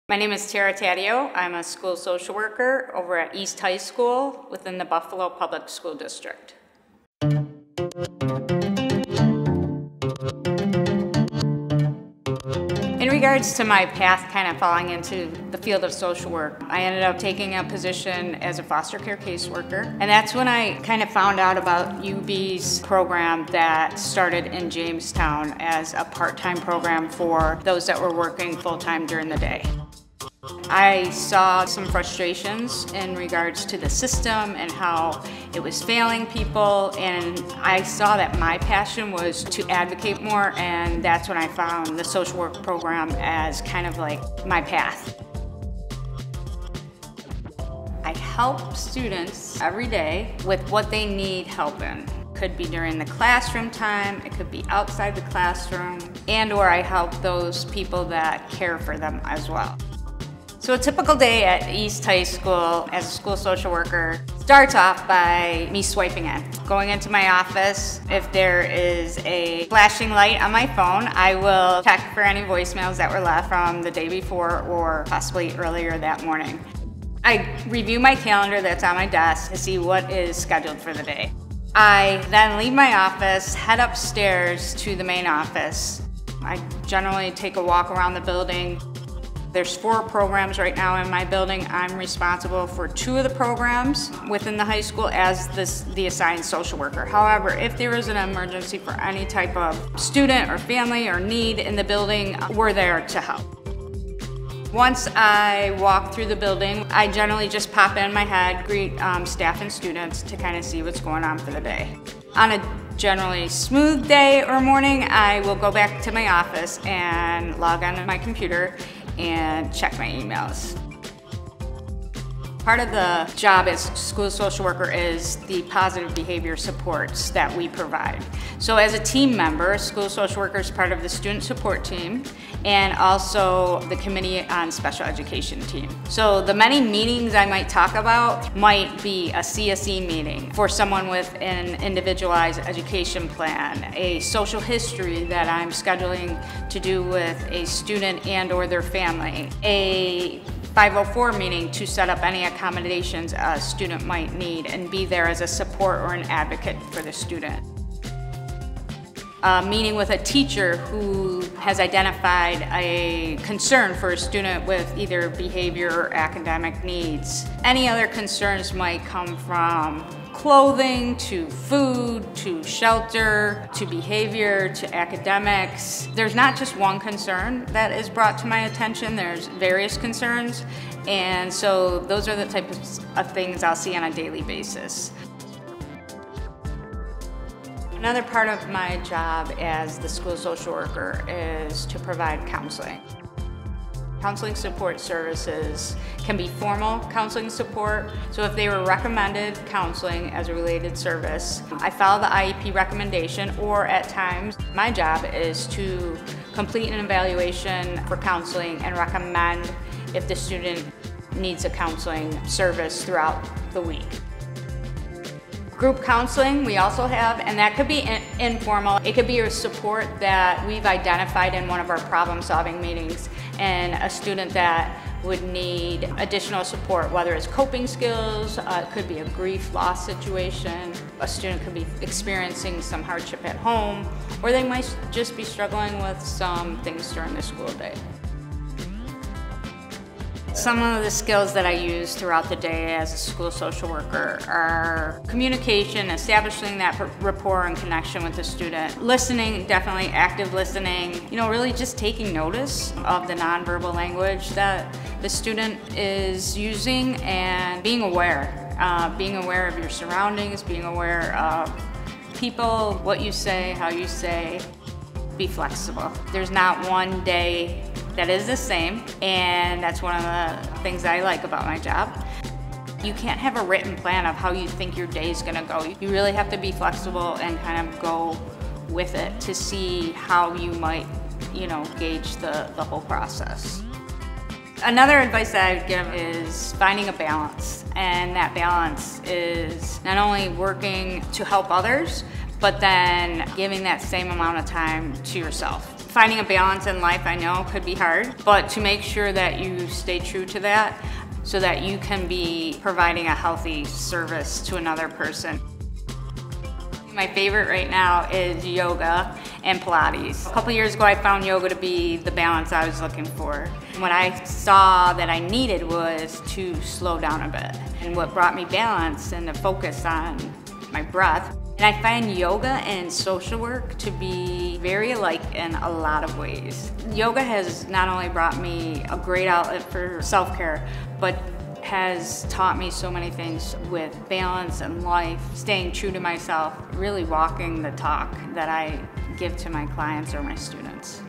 My name is Taddio. I'm a school social worker over at East High School within the Buffalo Public School District. In regards to my path kind of falling into the field of social work, I ended up taking a position as a foster care caseworker. And that's when I kind of found out about UB's program that started in Jamestown as a part-time program for those that were working full-time during the day. I saw some frustrations in regards to the system and how it was failing people, and I saw that my passion was to advocate more, and that's when I found the social work program as kind of like my path. I help students every day with what they need help in. Could be during the classroom time, it could be outside the classroom, and/or I help those people that care for them as well. So a typical day at East High School as a school social worker starts off by me swiping in. Going into my office, if there is a flashing light on my phone, I will check for any voicemails that were left from the day before or possibly earlier that morning. I review my calendar that's on my desk to see what is scheduled for the day. I then leave my office, head upstairs to the main office. I generally take a walk around the building. There's 4 programs right now in my building. I'm responsible for 2 of the programs within the high school as the assigned social worker. However, if there is an emergency for any type of student or family or need in the building, we're there to help. Once I walk through the building, I generally just pop in my head, greet staff and students to kind of see what's going on for the day. On a generally smooth day or morning, I will go back to my office and log on to my computer and check my emails. Part of the job as school social worker is the positive behavior supports that we provide. So as a team member, school social worker is part of the student support team and also the committee on special education team. So the many meetings I might talk about might be a CSE meeting for someone with an individualized education plan, a social history that I'm scheduling to do with a student and or their family, a 504 meeting to set up any accommodations a student might need and be there as a support or an advocate for the student. A meeting with a teacher who has identified a concern for a student with either behavior or academic needs. Any other concerns might come from clothing, to food, to shelter, to behavior, to academics. There's not just one concern that is brought to my attention, there's various concerns, and so those are the types of things I'll see on a daily basis. Another part of my job as the school social worker is to provide counseling. Counseling support services can be formal counseling support. So if they were recommended counseling as a related service, I follow the IEP recommendation, or at times my job is to complete an evaluation for counseling and recommend if the student needs a counseling service throughout the week. Group counseling we also have, and that could be informal. It could be a support that we've identified in one of our problem-solving meetings, and a student that would need additional support, whether it's coping skills, it could be a grief loss situation, a student could be experiencing some hardship at home, or they might just be struggling with some things during the school day. Some of the skills that I use throughout the day as a school social worker are communication, establishing that rapport and connection with the student. Listening, definitely active listening. Really just taking notice of the nonverbal language that the student is using and being aware. Being aware of your surroundings, being aware of people, what you say, how you say. Be flexible. There's not one day that is the same, and that's one of the things I like about my job. You can't have a written plan of how you think your day is gonna go. You really have to be flexible and kind of go with it to see how you might, gauge the whole process. Another advice that I would give is finding a balance, and that balance is not only working to help others, but then giving that same amount of time to yourself. Finding a balance in life, I know, could be hard, but to make sure that you stay true to that so that you can be providing a healthy service to another person. My favorite right now is yoga and Pilates. A couple years ago, I found yoga to be the balance I was looking for. What I saw that I needed was to slow down a bit. And what brought me balance and the focus on my breath. And I find yoga and social work to be very alike in a lot of ways. Yoga has not only brought me a great outlet for self-care, but has taught me so many things with balance and life, staying true to myself, really walking the talk that I give to my clients or my students.